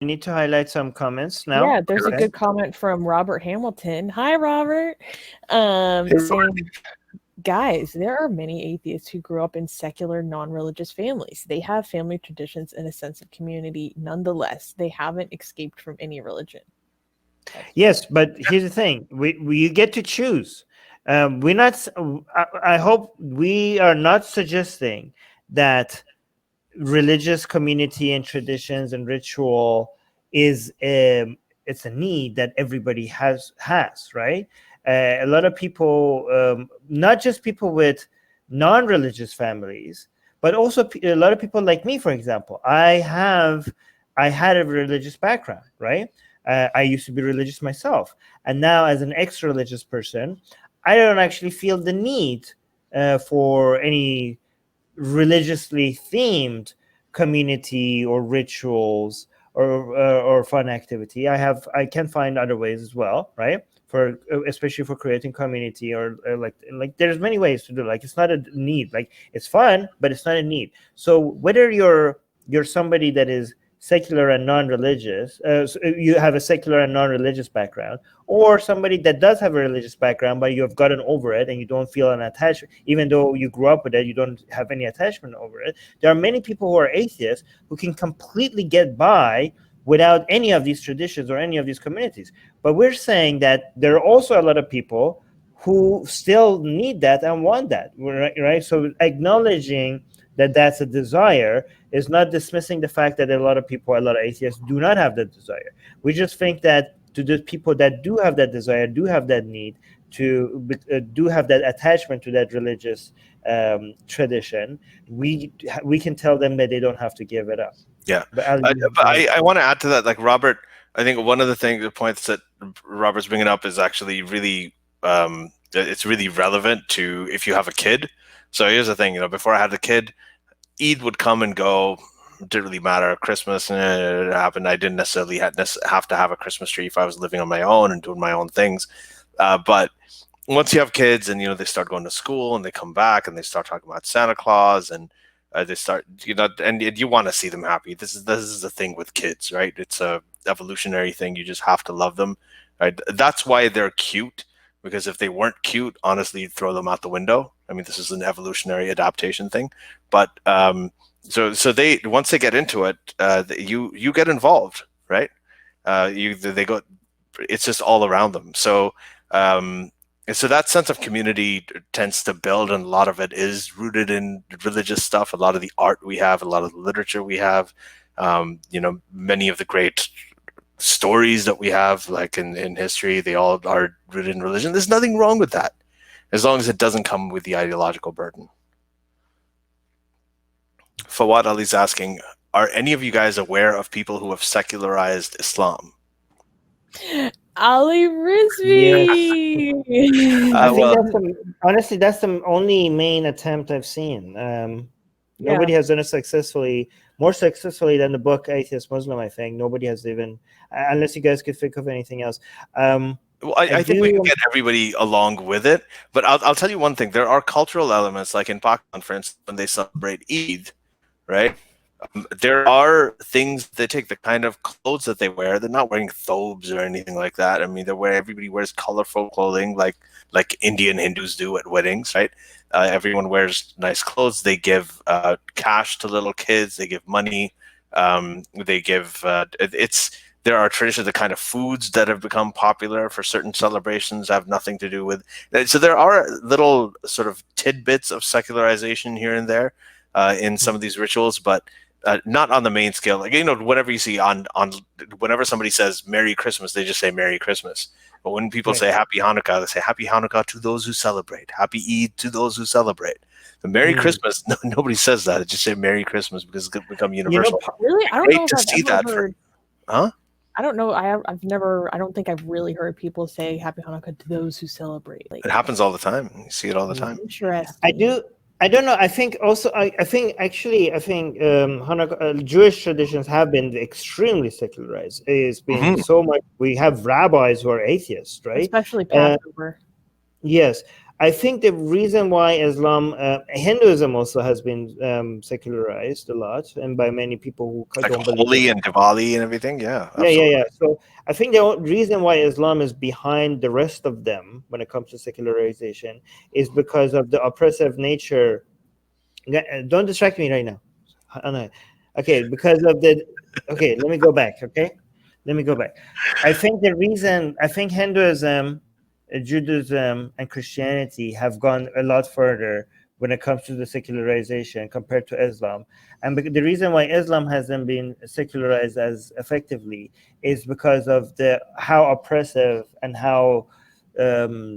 we need to highlight some comments now. Yeah, there's a good comment from Robert Hamilton. Hi, Robert. Saying, guys, there are many atheists who grew up in secular, non-religious families. They have family traditions and a sense of community. Nonetheless, they haven't escaped from any religion. Yes, but here's the thing: you get to choose. We're not. I hope we are not suggesting that religious community and traditions and ritual is it's a need that everybody has, right? A lot of people, not just people with non-religious families, but also a lot of people like me, for example. I had a religious background, right? I used to be religious myself, and now as an ex-religious person, I don't actually feel the need for any religiously themed community or rituals or fun activity. I can find other ways as well, right? For especially for creating community or like there's many ways to do it. Like it's not a need. Like it's fun, but it's not a need. So whether you're somebody that is secular and non-religious, so you have a secular and non-religious background, or somebody that does have a religious background, but you have gotten over it and you don't feel an attachment, even though you grew up with it, you don't have any attachment over it. There are many people who are atheists who can completely get by without any of these traditions or any of these communities. But we're saying that there are also a lot of people who still need that and want that, right? So acknowledging that that's a desire is not dismissing the fact that a lot of atheists do not have that desire. We just think that to the people that do have that desire, do have that need to do have that attachment to that religious tradition, we can tell them that they don't have to give it up. Yeah, but I want to add to that. Like Robert, I think one of the points that Robert's bringing up is actually really, it's really relevant to if you have a kid. So here's the thing, before I had the kid, Eid would come and go. It didn't really matter. Christmas, it happened. I didn't necessarily have to have a Christmas tree if I was living on my own and doing my own things. But once you have kids and, they start going to school and they come back and they start talking about Santa Claus and they start, and you want to see them happy. This is the thing with kids, right? It's a evolutionary thing. You just have to love them, right? That's why they're cute, because if they weren't cute, honestly, you'd throw them out the window. I mean, this is an evolutionary adaptation thing, but so they once they get into it, you get involved, right? They go, it's just all around them. So and so that sense of community tends to build, and a lot of it is rooted in religious stuff. A lot of the art we have, a lot of the literature we have, many of the great stories that we have, like in history, they all are rooted in religion. There's nothing wrong with that, as long as it doesn't come with the ideological burden. Fawad Ali's asking, are any of you guys aware of people who have secularized Islam? Ali Rizvi. Yes. Honestly, that's the only main attempt I've seen. Nobody has done it more successfully than the book Atheist Muslim, I think. Nobody has even, unless you guys could think of anything else. Well, I think we can get everybody along with it, but I'll tell you one thing. There are cultural elements, like in Pakistan, for instance, when they celebrate Eid, right? There are things they take, the kind of clothes that they wear. They're not wearing thobes or anything like that. I mean, everybody wears colorful clothing like Indian Hindus do at weddings, right? Everyone wears nice clothes. They give cash to little kids. They give money. They give there are traditions, the kind of foods that have become popular for certain celebrations have nothing to do with. So there are little sort of tidbits of secularization here and there in some of these rituals, but not on the main scale. Like, whenever you see whenever somebody says Merry Christmas, they just say Merry Christmas. But when people say Happy Hanukkah, they say Happy Hanukkah to those who celebrate. Happy Eid to those who celebrate. The Merry Christmas, nobody says that. It just say Merry Christmas because it's become universal. Really? I don't know if I've ever heard. Huh? I don't know. I don't think I've really heard people say Happy Hanukkah to those who celebrate. It happens all the time. You see it all the time. Interesting. I do. I don't know. I think also. I think Hanukkah, Jewish traditions have been extremely secularized. It's been so much. We have rabbis who are atheists, right? Especially Passover. Yes. I think the reason why Hinduism also has been secularized a lot, and by many people who Like don't believe Holi in. and Diwali and everything. Yeah, Yeah. So I think the reason why Islam is behind the rest of them when it comes to secularization is because of the oppressive nature. Don't distract me right now. Okay, because of the. Okay, let me go back. Okay, let me go back. I think Hinduism, Judaism, and Christianity have gone a lot further when it comes to the secularization compared to Islam. And the reason why Islam hasn't been secularized as effectively is because of the how oppressive and how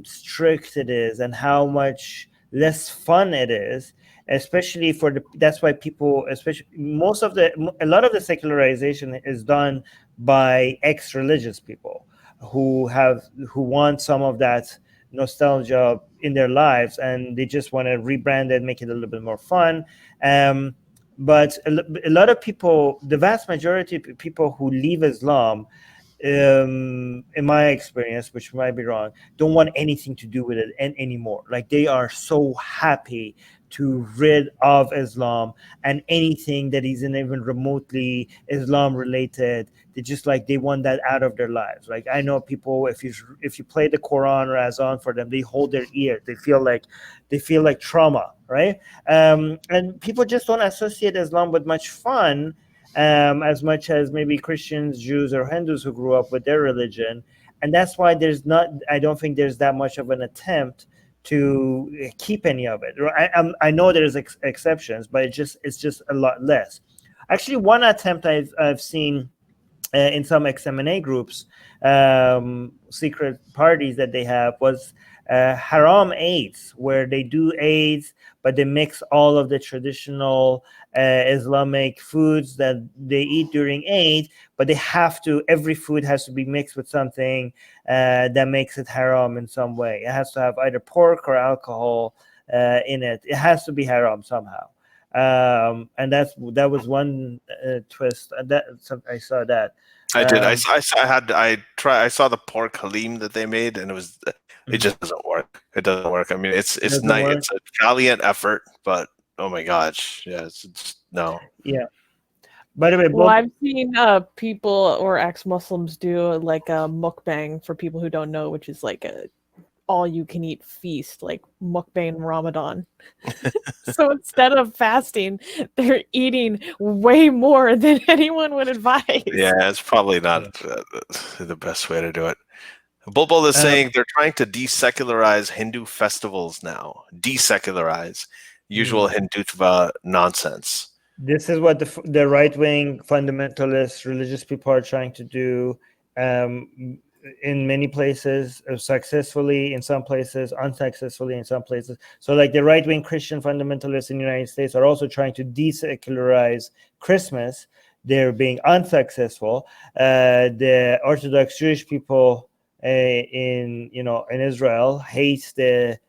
strict it is, and how much less fun it is, especially for the. That's why people, especially a lot of the secularization is done by ex-religious people who want some of that nostalgia in their lives, and they just want to rebrand it, make it a little bit more fun. But a lot of people, the vast majority of people who leave Islam, in my experience, which might be wrong, don't want anything to do with it anymore. Like, they are so happy to rid of Islam and anything that isn't even remotely Islam related. They want that out of their lives. Like, I know people, if you play the Quran or Azan for them, they hold their ear. They feel like trauma, right? And people just don't associate Islam with much fun, as much as maybe Christians, Jews, or Hindus who grew up with their religion. And that's why I don't think there's that much of an attempt to keep any of it. I know there's exceptions, but it's just a lot less. Actually, one attempt I've seen in some XMNA groups, secret parties that they have, was haram Eids, where they do Eids, but they mix all of the traditional Islamic foods that they eat during Eid, but every food has to be mixed with something that makes it haram in some way. It has to have either pork or alcohol in it. It has to be haram somehow. And that was one twist. I saw that. I did. I saw the pork halim that they made, and it just doesn't work. It doesn't work. I mean, it's nice. It's a valiant effort, but oh my gosh, yeah, it's no. Yeah. By the way, well, I've seen people or ex-Muslims do like a mukbang, for people who don't know, which is like a all-you-can-eat feast, like mukbang Ramadan. So instead of fasting, they're eating way more than anyone would advise. Yeah, it's probably not the best way to do it. Bulbul is saying they're trying to desecularize Hindu festivals now. Desecularize usual Hindutva nonsense. This is what the right-wing fundamentalist religious people are trying to do. In many places, successfully, in some places unsuccessfully, in some places. So like the right-wing Christian fundamentalists in the United States are also trying to desecularize Christmas. They're being unsuccessful. The Orthodox Jewish people in Israel hate the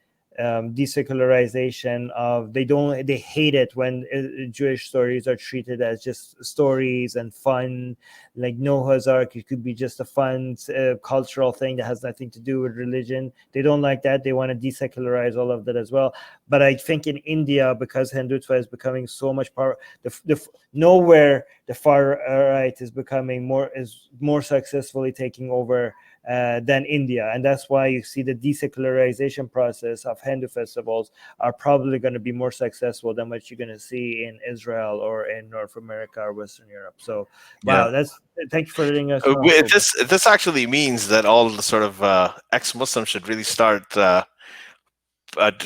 desecularization of. They hate it when Jewish stories are treated as just stories and fun, like Noah's Ark. It could be just a fun cultural thing that has nothing to do with religion. They don't like that. They want to desecularize all of that as well. But I think in India, because Hindutva is becoming so much power, nowhere the far right is becoming more successfully taking over than India. And that's why you see the desecularization process of Hindu festivals are probably going to be more successful than what you're going to see in Israel or in North America or Western Europe. So, wow, thank you for letting us know. This actually means that all the sort of ex-Muslims should really start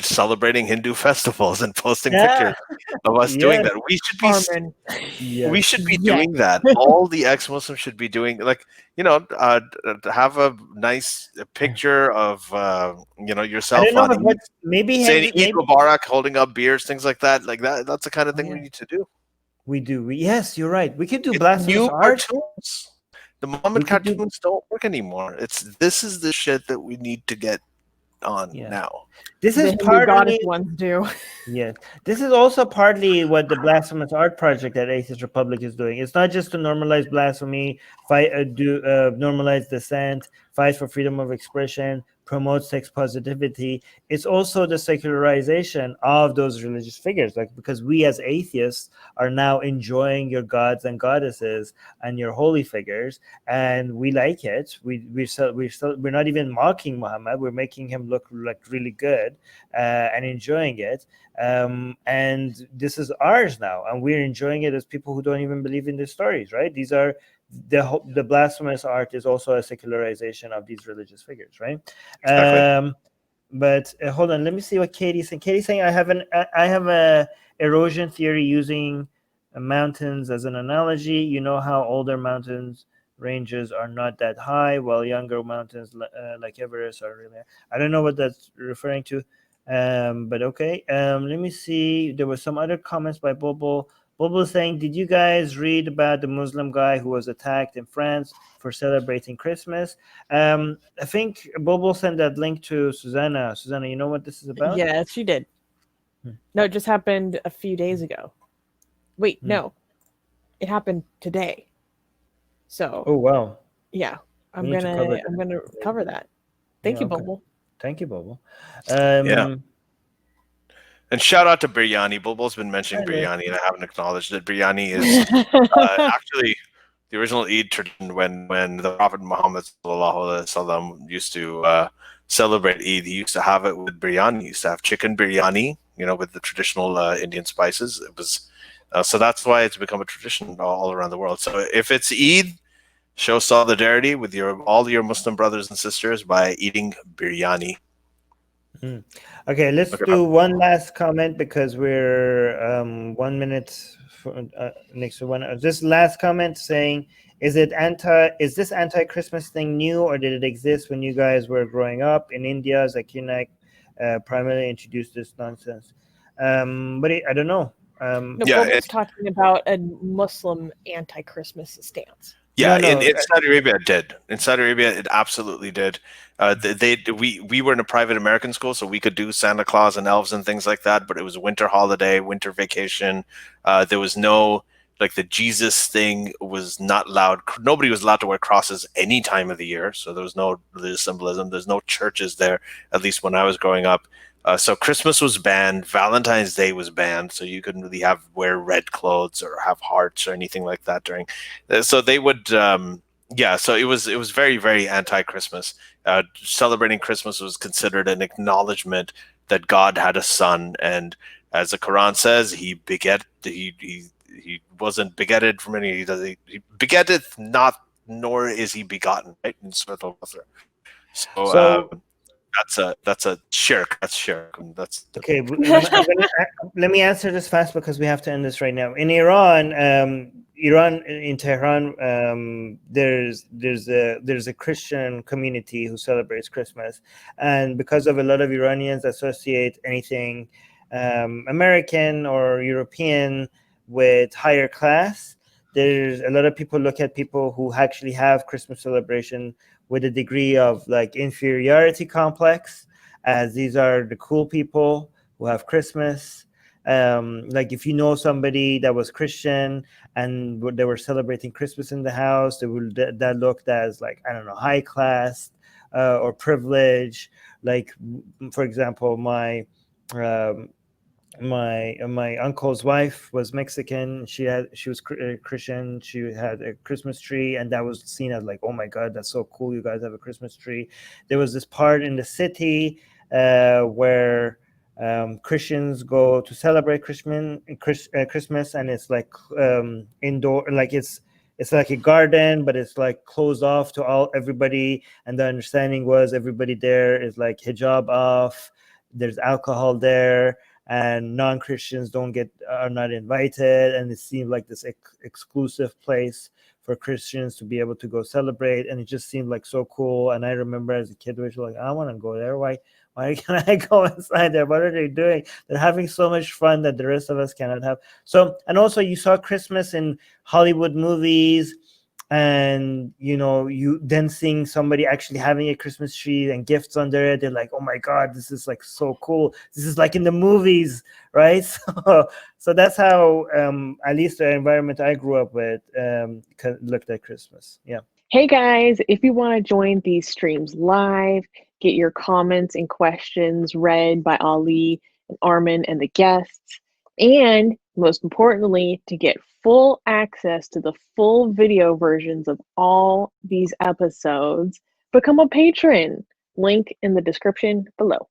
celebrating Hindu festivals and posting pictures of us doing that. We should be doing that. All the ex-Muslims should be doing, like, have a nice picture of yourself on Eid, maybe saying Eid Mubarak, holding up beers, things like that. Like that's the kind of thing we need to do. We do. Yes, you're right. We could do blasphemous art. Cartoons. The Muhammad cartoons don't work anymore. This is the shit that we need to get on now. This is partly ones do. Yes, this is also partly what the Blasphemous Art Project at Atheist Republic is doing. It's not just to normalize blasphemy, normalize dissent, fight for freedom of expression, promotes sex positivity. It's also the secularization of those religious figures, like, because we as atheists are now enjoying your gods and goddesses and your holy figures, and we like it. We're not even mocking Muhammad. We're making him look like really good, and enjoying it. And this is ours now, and we're enjoying it as people who don't even believe in the stories, right? These are the blasphemous art is also a secularization of these religious figures, right? Exactly. But hold on, let me see what Katie's saying. Katie's saying I have a erosion theory using mountains as an analogy. You know how older mountains ranges are not that high, while younger mountains like Everest are really. I don't know what that's referring to, but okay. Let me see. There were some other comments by Bobo. Bobo saying, did you guys read about the Muslim guy who was attacked in France for celebrating Christmas? I think Bobo sent that link to Susanna. Susanna, you know what this is about? Yeah, she did. No, it just happened a few days ago. Wait, no. It happened today. So. Oh, wow. Yeah, I'm gonna cover that. Thank you, okay. Bobo. Thank you, Bobo. Yeah. And shout out to biryani. Bobo's been mentioning biryani, and I haven't acknowledged that biryani is actually the original Eid tradition. When the Prophet Muhammad ﷺ used to celebrate Eid, he used to have it with biryani. He used to have chicken biryani, with the traditional Indian spices. It was so that's why it's become a tradition all around the world. So if it's Eid, show solidarity with all your Muslim brothers and sisters by eating biryani. Okay, let's do one last comment because we're 1 minute next to one. This last comment saying, is this anti-Christmas thing new, or did it exist when you guys were growing up in India? Zakir Naik primarily introduced this nonsense. But I don't know. Bobo's talking about a Muslim anti-Christmas stance. Yeah, in Saudi Arabia it did. In Saudi Arabia, it absolutely did. We were in a private American school, so we could do Santa Claus and elves and things like that. But it was a winter holiday, winter vacation. There was no the Jesus thing was not allowed. Nobody was allowed to wear crosses any time of the year. So there was no religious symbolism. There's no churches there, at least when I was growing up. So Christmas was banned. Valentine's Day was banned. So you couldn't really wear red clothes or have hearts or anything like that during. So they would, so it was very, very anti-Christmas. Celebrating Christmas was considered an acknowledgement that God had a son, and as the Quran says, he wasn't begetted from any. He begetteth not, nor is he begotten. Right in Surah Al-Baqarah. So that's a shirk. That's shirk. That's okay. Let me answer this fast because we have to end this right now. In Iran, in Tehran, there's a Christian community who celebrates Christmas, and because of a lot of Iranians associate anything American or European with higher class, there's a lot of people look at people who actually have Christmas celebration with a degree of inferiority complex, as these are the cool people who have Christmas. If you know somebody that was Christian and they were celebrating Christmas in the house, that looked as I don't know, high class or privilege. For example, my uncle's wife was Mexican. She was Christian. She had a Christmas tree, and that was seen as oh my God, that's so cool. You guys have a Christmas tree. There was this part in the city where Christians go to celebrate Christmas, and it's indoor, it's like a garden, but it's closed off to everybody. And the understanding was everybody there is hijab off. There's alcohol there, and non-Christians are not invited, and it seemed like this exclusive place for Christians to be able to go celebrate, and it just seemed so cool. And I remember as a kid, we were I want to go there. Why can't I go inside there? What are they doing? They're having so much fun that the rest of us cannot have. So, and also you saw Christmas in Hollywood movies, and you then seeing somebody actually having a Christmas tree and gifts under it. They're oh my God, this is so cool. This is in the movies, right? So that's how at least the environment I grew up with looked at Christmas. Yeah. Hey guys, if you want to join these streams live, get your comments and questions read by Ali and Armin and the guests, and most importantly, to get full access to the full video versions of all these episodes, become a patron. Link in the description below.